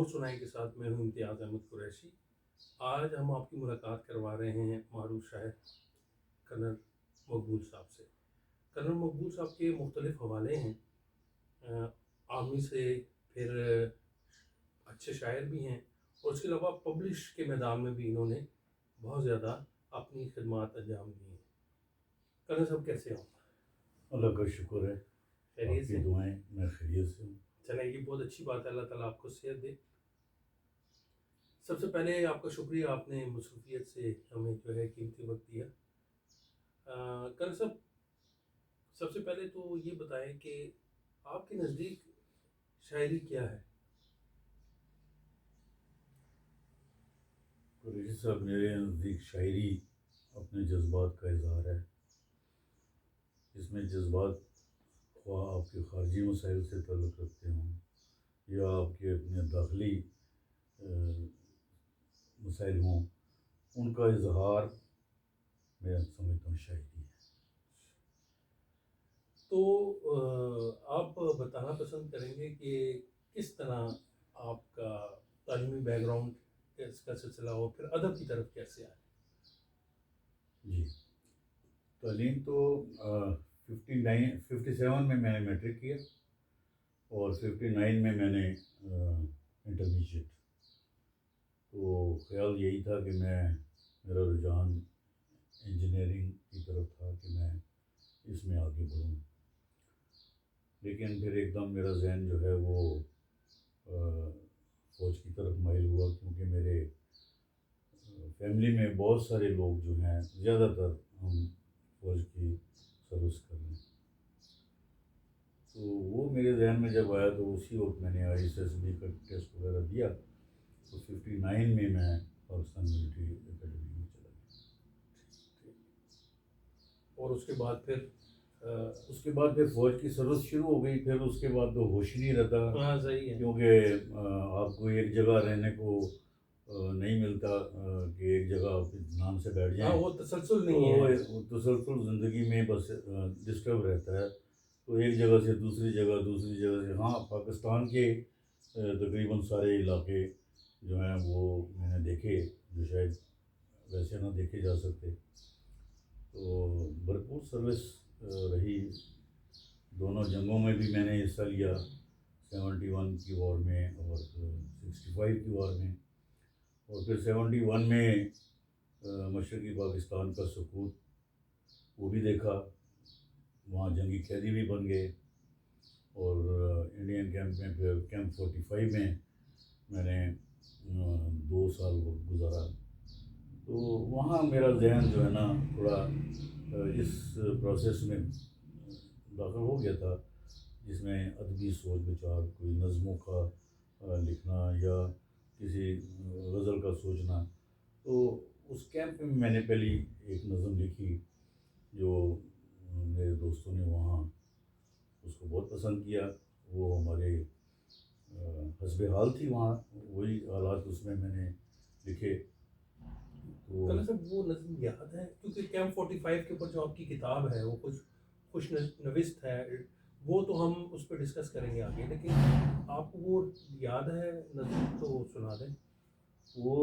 اور سنائی کے ساتھ میں ہوں امتیاز احمد قریشی۔ آج ہم آپ کی ملاقات کروا رہے ہیں معروف شاعر کرنل مقبول صاحب سے۔ کرنل مقبول صاحب کے مختلف حوالے ہیں، عامی سے پھر اچھے شاعر بھی ہیں، اور اس کے علاوہ پبلش کے میدان میں بھی انہوں نے بہت زیادہ اپنی خدمات انجام دی ہیں۔ کرنل صاحب کیسے ہوں؟ اللہ کا شکر ہے، خیریت آپ سے؟ کی دعائیں، میں خیریت سے ہوں۔ چلیں، یہ بہت اچھی بات ہے، اللہ تعالیٰ آپ کو صحت دے۔ سب سے پہلے آپ کا شکریہ، آپ نے مصروفیت سے ہمیں جو ہے قیمتی وقت دیا۔ کرنل صاحب، سب سے پہلے تو یہ بتائیں کہ آپ کے نزدیک شاعری کیا ہے؟ قریشی صاحب، میرے نزدیک شاعری اپنے جذبات کا اظہار ہے۔ اس میں جذبات خواہ آپ کے خارجی مسائل سے تعلق رکھتے ہوں یا آپ کے اپنے داخلی مسائل ہوں، ان کا اظہار میں سمجھتا ہوں شاعری ہے۔ تو آپ بتانا پسند کریں گے کہ کس طرح آپ کا تعلیمی بیک گراؤنڈ اس کا سلسلہ ہو، پھر ادب کی طرف کیسے آئے؟ جی، تعلیم تو 57 میں نے میٹرک کیا، اور 59 میں نے انٹرمیڈیٹ۔ تو خیال یہی تھا کہ میرا رجحان انجینئرنگ کی طرف تھا کہ میں اس میں آگے بڑھوں، لیکن پھر ایک دم میرا ذہن جو ہے وہ فوج کی طرف مائل ہوا، کیونکہ میرے فیملی میں بہت سارے لوگ جو ہیں، زیادہ تر ہم فوج کی سروس کر رہے ہیں۔ تو وہ میرے ذہن میں جب آیا تو اسی وقت میں نے ISSB کا ٹیسٹ وغیرہ دیا، تو 59 میں پاکستان ملٹری اکیڈمی میں چلا گیا۔ اور اس کے بعد پھر فوج کی سروس شروع ہو گئی۔ پھر اس کے بعد تو ہوش نہیں رہتا، ہاں صحیح ہے، کیونکہ آپ کو ایک جگہ رہنے کو نہیں ملتا کہ ایک جگہ آپ اطمینان سے بیٹھ جائیں۔ ہاں وہ تسلسل نہیں ہے۔ وہ تسلسل زندگی میں بس ڈسٹرب رہتا ہے، تو ایک جگہ سے دوسری جگہ، دوسری جگہ سے، ہاں پاکستان کے تقریباً سارے علاقے جو ہیں وہ میں نے دیکھے، جو شاید ویسے نہ دیکھے جا سکتے۔ تو بھرپور سروس رہی، دونوں جنگوں میں بھی میں نے حصہ لیا، 71 کی وار میں اور 65 کی وار میں، اور پھر 71 میں مشرقی پاکستان کا سقوط وہ بھی دیکھا، وہاں جنگی قیدی بھی بن گئے، اور انڈین کیمپ میں پھر کیمپ 45 میں نے 2 سال وقت گزارا۔ تو وہاں میرا ذہن جو ہے نا تھوڑا اس پروسیس میں داخل ہو گیا تھا، جس میں ادبی سوچ بچار، کوئی نظموں کا لکھنا یا کسی غزل کا سوچنا۔ تو اس کیمپ میں نے پہلی ایک نظم لکھی، جو میرے دوستوں نے وہاں اس کو بہت پسند کیا۔ وہ ہمارے حسب حال تھی وہاں، وہی حالات اس میں نے لکھے۔ تو کرنل صاحب، وہ نظم یاد ہے؟ کیونکہ کیمپ 45 کے اوپر جو آپ کی کتاب ہے وہ کچھ خوش نوست ہے، وہ تو ہم اس پہ ڈسکس کریں گے آگے، لیکن آپ کو وہ یاد ہے نظم؟ تو سنا دیں۔ وہ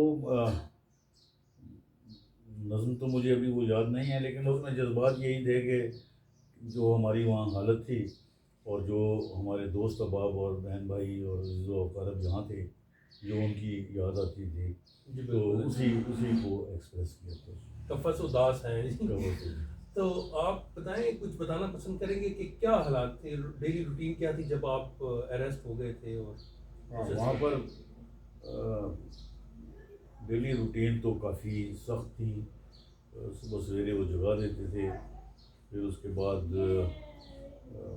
نظم تو مجھے ابھی وہ یاد نہیں ہے، لیکن اس میں جذبات یہی تھے کہ جو ہماری وہاں حالت تھی، اور جو ہمارے دوست احباب اور بہن بھائی اور عزیز و اقارب یہاں تھے، جو ان کی یاد آتی تھی، تو اسی کو ایکسپریس کیا تھا۔ کفس اداس ہے۔ تو آپ بتائیں، کچھ بتانا پسند کریں گے کہ کیا حالات تھے، ڈیلی روٹین کیا تھی جب آپ اریسٹ ہو گئے تھے؟ اور وہاں پر ڈیلی روٹین تو کافی سخت تھی۔ صبح سویرے وہ جگا دیتے تھے، پھر اس کے بعد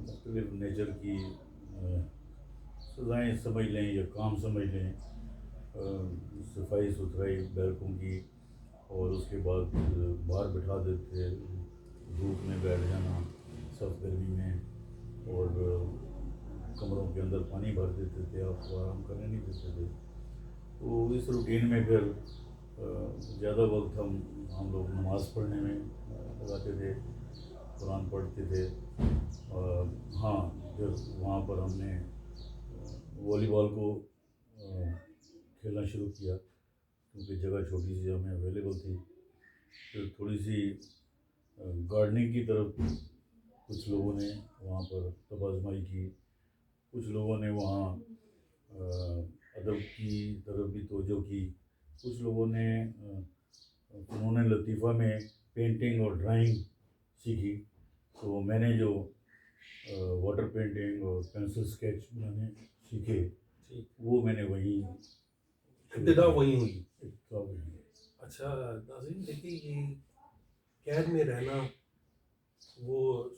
مختلف نیچر کی سزائیں سمجھ لیں یا کام سمجھ لیں، صفائی ستھرائی بیرکوں کی، اور اس کے بعد باہر بٹھا دیتے، دھوپ میں بیٹھ جانا سخت گرمی میں، اور کمروں کے اندر پانی بھر دیتے تھے، آپ کو آرام کرنے نہیں دیتے تھے۔ تو اس روٹین میں پھر زیادہ وقت ہم لوگ نماز پڑھنے میں لگاتے تھے، قرآن پڑھتے تھے۔ ہاں، پھر وہاں پر ہم نے والی بال کو کھیلنا شروع کیا، کیونکہ جگہ چھوٹی سی ہمیں اویلیبل تھی. پھر تھوڑی سی گارڈننگ کی طرف کچھ لوگوں نے وہاں پر تب آزمائی کی، کچھ لوگوں نے وہاں ادب کی طرف بھی توجہ کی، کچھ لوگوں نے فنون لطیفہ میں پینٹنگ اور ڈرائنگ سیکھی. تو میں نے جو واٹر پینٹنگ اور پینسل اسکیچ بنانے سیکھے ٹھیک، وہ میں نے وہیں ابتدا وہیں ہوئی. ابتدا وہیں. اچھا ناظرین دیکھیے، یہ قید میں رہنا، وہ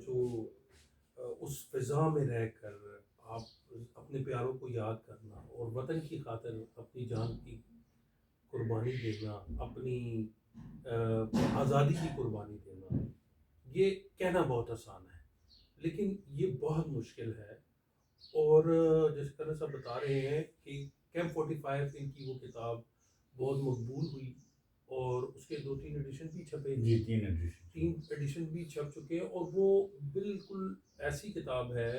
جو اس فضا میں رہ کر آپ اپنے پیاروں کو یاد کرنا اور وطن کی خاطر اپنی جان کی قربانی دینا، اپنی آزادی کی قربانی دینا، یہ کہنا بہت آسان ہے لیکن یہ بہت مشکل ہے. اور جیسے کرن صاحب بتا رہے ہیں کہ کیمپ 45 ان کی وہ کتاب بہت مقبول ہوئی اور اس کے 2-3 ایڈیشن بھی چھپے. جی 3 ایڈیشن. 3 ایڈیشن بھی چھپ چکے ہیں اور وہ بالکل ایسی کتاب ہے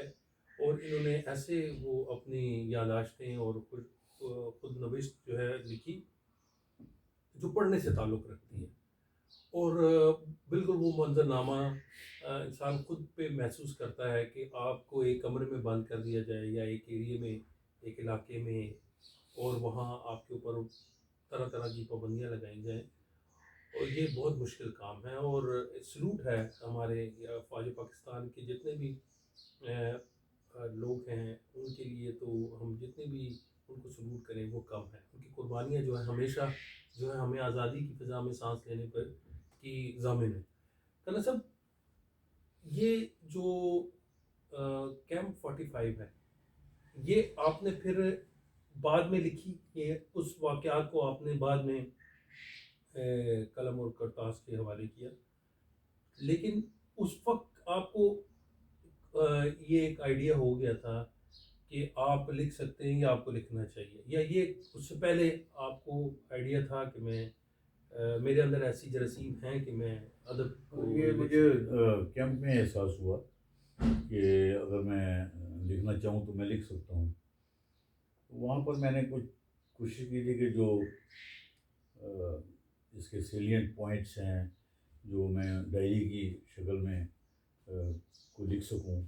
اور انہوں نے ایسے وہ اپنی یادداشتیں اور خود نوشت جو ہے لکھی جو پڑھنے سے تعلق رکھتی ہے. اور بالکل وہ منظرنامہ انسان خود پہ محسوس کرتا ہے کہ آپ کو ایک کمرے میں بند کر دیا جائے یا ایک ایریے میں، ایک علاقے میں، اور وہاں آپ کے اوپر طرح طرح کی پابندیاں لگائی جائیں. اور یہ بہت مشکل کام ہے اور سلوٹ ہے ہمارے فوج پاکستان کے جتنے بھی لوگ ہیں ان کے لیے. تو ہم جتنے بھی ان کو سلوٹ کریں وہ کم ہے. ان کی قربانیاں جو ہے ہمیشہ جو ہے ہمیں آزادی کی فضا میں سانس لینے پر کی ضامن ہے. کرن صاحب، یہ جو کیمپ 45 ہے یہ آپ نے پھر بعد میں لکھی کہ اس واقعات کو آپ نے بعد میں قلم اور کرتاس کے حوالے کیا، لیکن اس وقت آپ کو یہ ایک آئیڈیا ہو گیا تھا کہ آپ لکھ سکتے ہیں یا آپ کو لکھنا چاہیے، یا یہ اس سے پہلے آپ کو آئیڈیا تھا کہ میں میرے اندر ایسی جراثیم ہیں کہ میں ادب کو یہ مجھے کیمپ میں احساس ہوا کہ اگر میں لکھنا چاہوں تو میں لکھ سکتا ہوں. وہاں پر میں نے کچھ کوشش کی تھی کہ جو اس کے سیلینٹ پوائنٹس ہیں جو میں ڈائری کی شکل میں کو لکھ سکوں،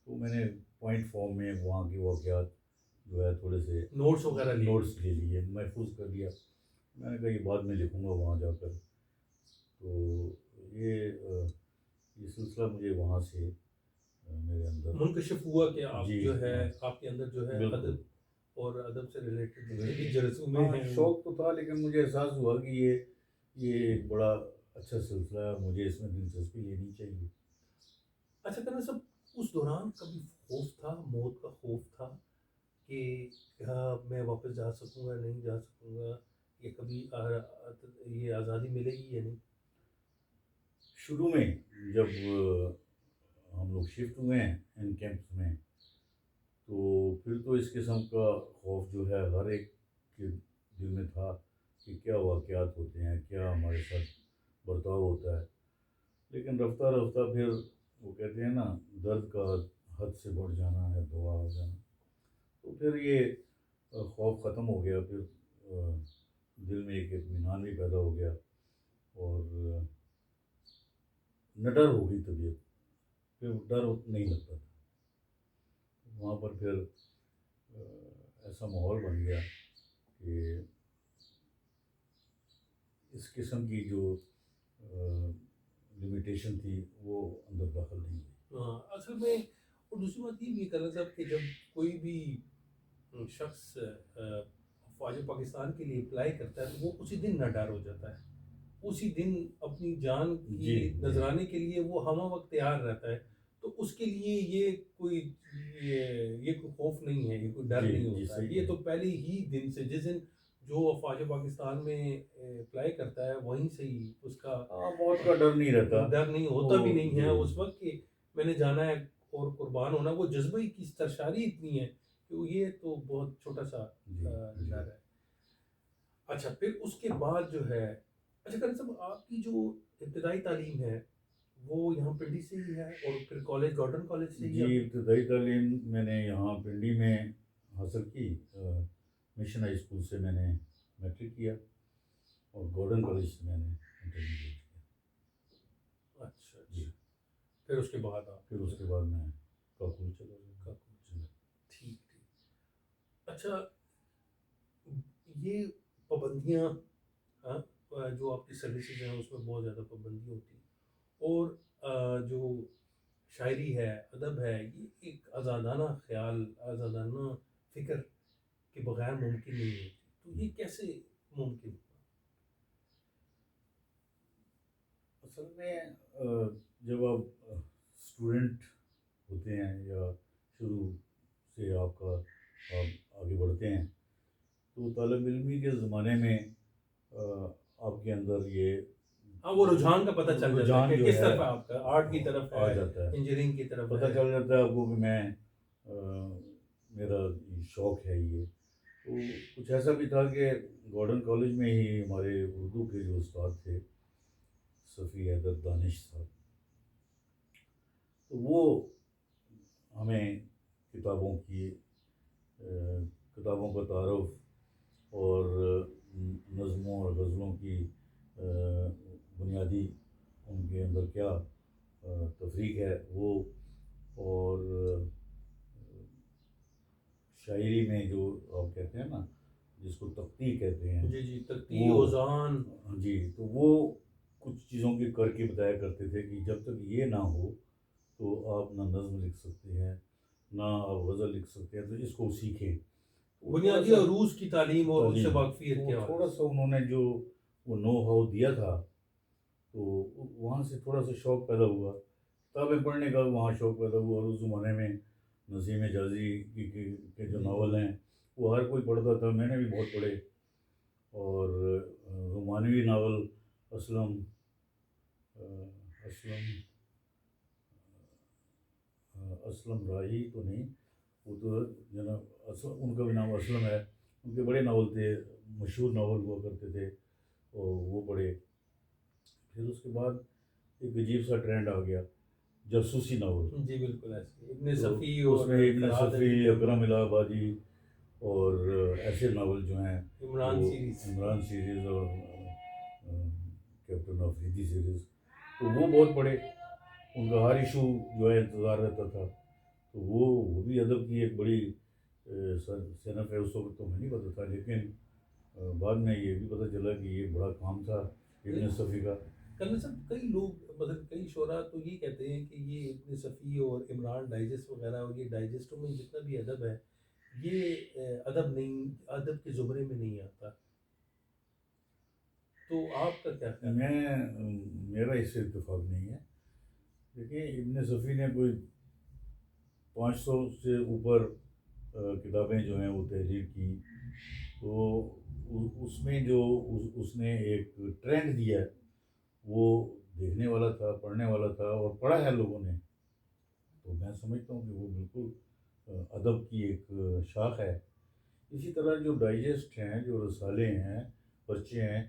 تو میں نے پوائنٹ فارم میں وہاں کے واقعات جو ہے تھوڑے سے نوٹس وغیرہ نوٹس لے لیے، محفوظ کر لیا. میں نے کہا یہ بعد میں لکھوں گا وہاں جا کر. تو یہ سلسلہ مجھے وہاں سے میرے اندر منکشف ہوا کہ آپ جی جو ہے آپ کے اندر جو ہے بالکل. ادب اور ادب سے ریلیٹڈ جتنے بھی جرسومیں ہیں. شوق تو تھا لیکن مجھے احساس ہوا کہ یہ ایک بڑا اچھا سلسلہ ہے، مجھے اس میں دلچسپی لینی چاہیے. اچھا کرنا سب، اس دوران کبھی خوف تھا، موت کا خوف تھا کہ میں واپس جا سکوں گا نہیں جا سکوں گا، یا کبھی یہ آزادی ملے گی یا نہیں؟ شروع میں جب ہم لوگ شفٹ ہوئے ہیں ان کیمپس میں، تو پھر تو اس قسم کا خوف جو ہے ہر ایک کے دل میں تھا کہ کیا واقعات ہوتے ہیں، کیا ہمارے ساتھ برتاؤ ہوتا ہے. لیکن رفتہ رفتہ پھر وہ کہتے ہیں نا درد کا حد سے بڑھ جانا ہے دعا ہو جانا، تو پھر یہ خوف ختم ہو گیا. پھر دل میں ایک اطمینان بھی پیدا ہو گیا اور نڈر ہو گئی طبیعت، پھر ڈر نہیں لگتا تھا. وہاں پر پھر ایسا ماحول بن گیا کہ اس قسم کی جو لمیٹیشن تھی وہ اندر داخل نہیں ہوئی. اصل میں اور دوسری بات یہ بھی کرنا صاحب کہ جب کوئی بھی شخص فوج پاکستان کے لیے اپلائی کرتا ہے تو وہ اسی دن نڈر ہو جاتا ہے، اسی دن اپنی جان کی نذرانے کے لیے وہ ہمہ وقت تیار رہتا ہے. تو اس کے لیے یہ کوئی خوف نہیں ہے، یہ کوئی ڈر نہیں ہوتا ہے. یہ تو پہلے ہی دن سے، جس دن جو فوج پاکستان میں اپلائی کرتا ہے وہیں سے ہی اس کا موت کا ڈر نہیں رہتا، ڈر نہیں ہوتا بھی نہیں ہے اس وقت کہ میں نے جانا ہے اور قربان ہونا. وہ جذبہ کی سرشاری اتنی ہے کہ یہ تو بہت چھوٹا سا ڈر ہے. اچھا پھر اس کے بعد جو ہے، اچھا کرن صاحب آپ کی جو ابتدائی تعلیم ہے وہ یہاں پنڈی سے ہی ہے اور پھر کالج گارڈن کالج سے ہی؟ جی ابتدائی تعلیم میں نے یہاں پنڈی میں حاصل کی. مشن ہائی اسکول سے میں نے میٹرک کیا اور گورڈن کالج سے میں نے انٹرمیڈیٹ کیا. اچھا اچھا. پھر اس کے بعد آپ پھر اس کے بعد میں کاکول چلا گیا. ٹھیک ٹھیک. اچھا یہ پابندیاں جو آپ کی سروسز ہیں اس میں بہت زیادہ پابندی ہوتی ہے، اور جو شاعری ہے، ادب ہے، یہ ایک آزادانہ خیال، آزادانہ فکر کے بغیر ممکن نہیں ہوتی. تو یہ کیسے ممکن ہوا؟ اصل میں جب آپ اسٹوڈنٹ ہوتے ہیں یا شروع سے آپ آگے بڑھتے ہیں تو طالب علمی کے زمانے میں آپ کے اندر یہ وہ رجحان کا پتہ چل جاتا ہے کہ کس طرف آپ کا آرٹ کی طرف آ جاتا ہے، انجینئرنگ کی طرف پتہ چل جاتا ہے آپ کو کہ میں میرا شوق ہے یہ. تو کچھ ایسا بھی تھا کہ گورڈن کالج میں ہی ہمارے اردو کے جو استاد تھے صفی حیدر دانش صاحب، تو وہ ہمیں کتابوں کا تعارف اور نظموں اور غزلوں کی بنیادی ان کے اندر کیا تفریق ہے وہ، اور شاعری میں جو آپ کہتے ہیں نا جس کو تقطیع کہتے ہیں، جی تقطیع اوزان، جی، تو وہ کچھ چیزوں کے کر کے بتایا کرتے تھے کہ جب تک یہ نہ ہو تو آپ نہ نظم لکھ سکتے ہیں نہ آپ غزل لکھ سکتے ہیں. تو اس کو سیکھیں. بنیادی عروض کی تعلیم اور اس سے واقفیت کے حوالے تھوڑا سا انہوں نے جو وہ نو ہاؤ دیا تھا تو وہاں سے تھوڑا سا شوق پیدا ہوا. کتابیں پڑھنے کا وہاں شوق پیدا ہوا. اور اس زمانے میں نسیم حجازی کے جو ناول ہیں وہ ہر کوئی پڑھتا تھا، میں نے بھی بہت پڑھے. اور رومانوی ناول اسلم راہی تو نہیں، وہ تو جناب ان کا بھی نام اسلم ہے. ان کے بڑے ناول تھے، مشہور ناول ہوا کرتے تھے، اور وہ پڑھے. پھر اس کے بعد ایک عجیب سا ٹرینڈ آ گیا جاسوسی ناول. جی بالکل ایسے ابن صفی، اس میں ابن صفی، اکرم الہ آبادی اور ایسے ناول جو ہیں عمران سیریز اور کیپٹن آفریدی سیریز، تو وہ بہت پڑھے. ان کا ہر ایشو جو ہے انتظار رہتا تھا. تو وہ بھی ادب کی ایک بڑی صنف ہے. اس وقت تو میں نہیں پتہ تھا، لیکن بعد میں یہ بھی پتہ چلا کہ یہ بڑا کام تھا ابن صفی کا. کرنے صاحب کئی لوگ مطلب کئی شعراء تو یہ کہتے ہیں کہ یہ ابن صفی اور عمران ڈائجسٹ وغیرہ اور یہ ڈائجسٹوں میں جتنا بھی ادب ہے یہ ادب نہیں، ادب کے زمرے میں نہیں آتا. تو آپ کا کیا خیال ہے؟ میرا اس سے اتفاق نہیں ہے. دیکھیں ابن صفی نے کوئی 500 سے اوپر کتابیں جو ہیں وہ تحریر کی. تو اس میں جو اس نے ایک ٹرینڈ دیا وہ دیکھنے والا تھا، پڑھنے والا تھا، اور پڑھا ہے لوگوں نے. تو میں سمجھتا ہوں کہ وہ بالکل ادب کی ایک شاخ ہے. اسی طرح جو ڈائجسٹ ہیں، جو رسالے ہیں، پرچے ہیں،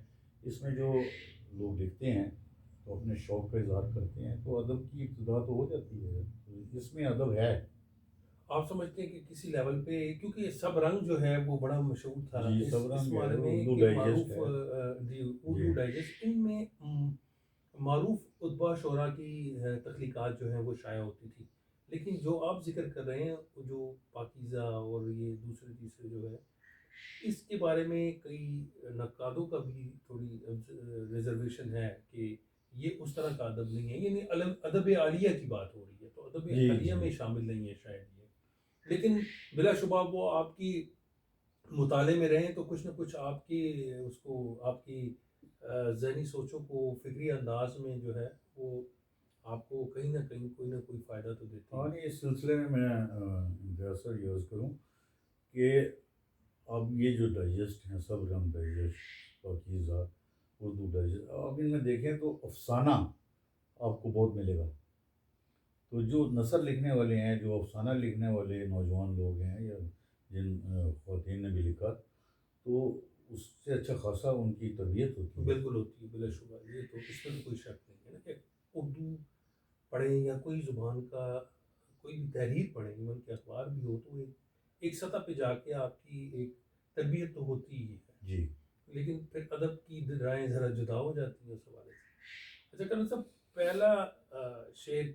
اس میں جو لوگ لکھتے ہیں تو اپنے شوق کا اظہار کرتے ہیں تو ادب کی ابتدا تو ہو جاتی ہے. اس میں ادب ہے. آپ سمجھتے ہیں کہ کسی لیول پہ، کیونکہ سب رنگ جو ہے وہ بڑا مشہور تھا جی، سب اس رنگ بارے ہے، میں اردو کہ ڈائجسٹ معروف ہے. جی اردو ڈائجسٹ، ان میں معروف ادبا شعراء کی تخلیقات جو ہیں وہ شائع ہوتی تھی. لیکن جو آپ ذکر کر رہے ہیں جو پاکیزہ اور یہ دوسرے تیسرے جو ہے، اس کے بارے میں کئی نقادوں کا بھی تھوڑی ریزرویشن ہے کہ یہ اس طرح کا ادب نہیں ہے، یعنی ادب عالیہ کی بات ہو رہی ہے تو ادب عالیہ میں شامل نہیں ہے شاید یہ. لیکن بلا شبہ وہ آپ کی مطالعے میں رہیں تو کچھ نہ کچھ آپ کی اس کو آپ کی ذہنی سوچوں کو فکری انداز میں جو ہے وہ آپ کو کہیں نہ کہیں کوئی نہ کوئی فائدہ تو دیتی ہے. ہاں، اس سلسلے میں انتہا یوز کروں کہ اب یہ جو ڈائجسٹ ہیں، سب رنگ ڈائجسٹ، پاکیزہ، اردو ڈائجسٹ، اب ان میں دیکھیں تو افسانہ آپ کو بہت ملے گا. تو جو نثر لکھنے والے ہیں، جو افسانہ لکھنے والے نوجوان لوگ ہیں یا جن خواتین نے بھی لکھا، تو اس سے اچھا خاصا ان کی تربیت ہوتی ہے. بالکل ہوتی ہے، بلا شبہ. یہ تو اس میں کوئی شک نہیں ہے نا کہ اردو پڑھیں یا کوئی زبان کا کوئی بھی تحریر پڑھیں، ایون کہ اخبار بھی ہو، تو ایک ایک سطح پہ جا کے آپ کی ایک تربیت تو ہوتی ہی ہے، جی لیکن پھر ادب کی رائیں ذرا جدا ہو جاتی ہیں اس حوالے سے۔ اچھا کرن صاحب، پہلا شعر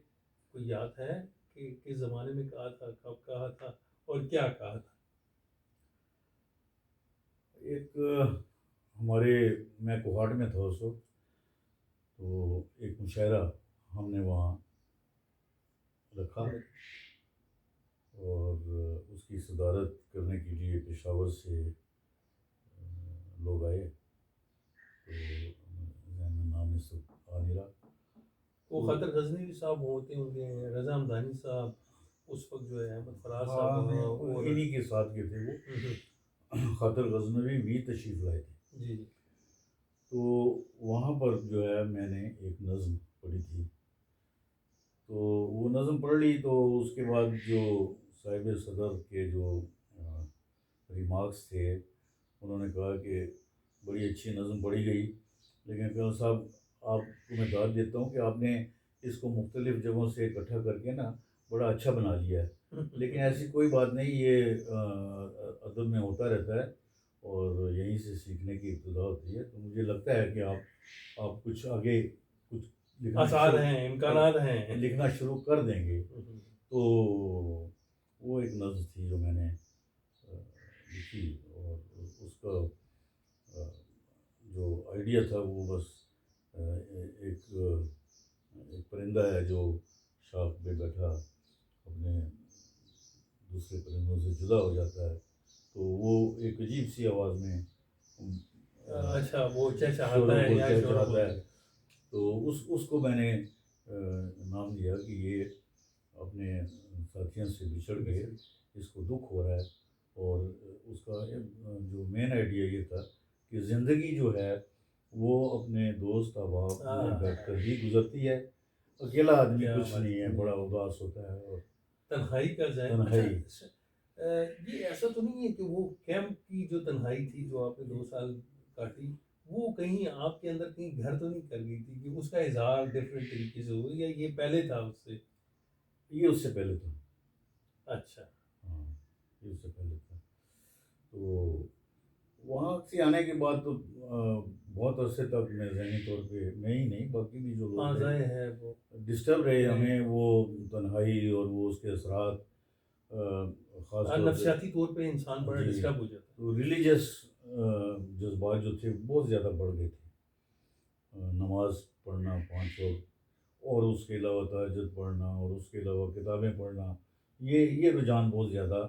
کوئی یاد ہے کہ کس زمانے میں کہا تھا، کب کہا تھا اور کیا کہا تھا؟ ایک ہمارے میں کوہاٹ میں تھا اس وقت، تو ایک مشاعرہ ہم نے وہاں رکھا، اور اس کی صدارت کرنے کے لیے پشاور سے لوگ آئے، تو ذہن میں نام اس وقت آ نہیں رہا۔ وہ خاطر غزنوی صاحب ہوتے ہوں گے، رضا ہمدانی صاحب، اس وقت جو ہے احمد فراز صاحب ہاں اور انہی کے ساتھ کے تھے وہ، خاطر غزنوی بھی تشریف لائے تھے۔ جی جی تو وہاں پر جو ہے میں نے ایک نظم پڑھی تھی، تو وہ نظم پڑھ لی، تو اس کے بعد جو صاحب صدر کے جو ریمارکس تھے، انہوں نے کہا کہ بڑی اچھی نظم پڑھی گئی، لیکن کرن صاحب آپ کو میں داد دیتا ہوں کہ آپ نے اس کو مختلف جگہوں سے اکٹھا کر کے نا بڑا اچھا بنا لیا ہے، لیکن ایسی کوئی بات نہیں، یہ ادب میں ہوتا رہتا ہے اور یہیں سے سیکھنے کی ابتدا ہوتی ہے۔ تو مجھے لگتا ہے کہ آپ کچھ آگے کچھ آثار ہیں، امکانات ہیں۔ لکھنا شروع کر دیں گے۔ تو وہ ایک نظم تھی جو میں نے لکھی، اور اس کا جو آئیڈیا تھا وہ بس ایک پرندہ ہے جو شاخ پہ بیٹھا اپنے دوسرے پرندوں سے جدا ہو جاتا ہے، تو وہ ایک عجیب سی آواز میں اچھا، وہ چہچہاتا شور ہے یا شور چہچہاتا ہوتا ہے، تو اس کو میں نے نام دیا کہ یہ اپنے ساتھیوں سے بچھڑ کے اس کو دکھ ہو رہا ہے، اور اس کا جو مین آئیڈیا یہ تھا کہ زندگی جو ہے وہ اپنے دوست احباب میں بیٹھ کر ہی گزرتی ہے، اکیلا آدمی کچھ نہیں ہے، بڑا اداس ہوتا ہے اور تنہائی کا ذہن۔ تنہائی۔ اچھا، یہ ایسا تو نہیں ہے کہ وہ کیمپ کی جو تنہائی تھی جو آپ نے 2 سال کاٹی، وہ کہیں آپ کے اندر کہیں گھر تو نہیں کر گئی تھی کہ اس کا اظہار ڈفرینٹ طریقے سے ہو، یا یہ پہلے تھا اس سے؟ یہ اس سے پہلے تھا، اچھا، ہاں یہ اس سے پہلے تھا۔ تو وہاں سے آنے کے بعد تو بہت عرصے تک میں ذہنی طور پہ میں ہی نہیں، باقی بھی جو ہاں لوگ ظاہر ہے وہ ڈسٹرب رہے ہمیں، وہ تنہائی اور وہ اس کے اثرات، خاص طور پہ نفسیاتی طور پہ انسان بڑا جی، ڈسٹرب ہو جاتا تو ریلیجس جذبات جو تھے بہت زیادہ بڑھ گئے تھے، نماز پڑھنا 5 وقت، اور اس کے علاوہ تہجد پڑھنا، اور اس کے علاوہ کتابیں پڑھنا، یہ رجحان بہت زیادہ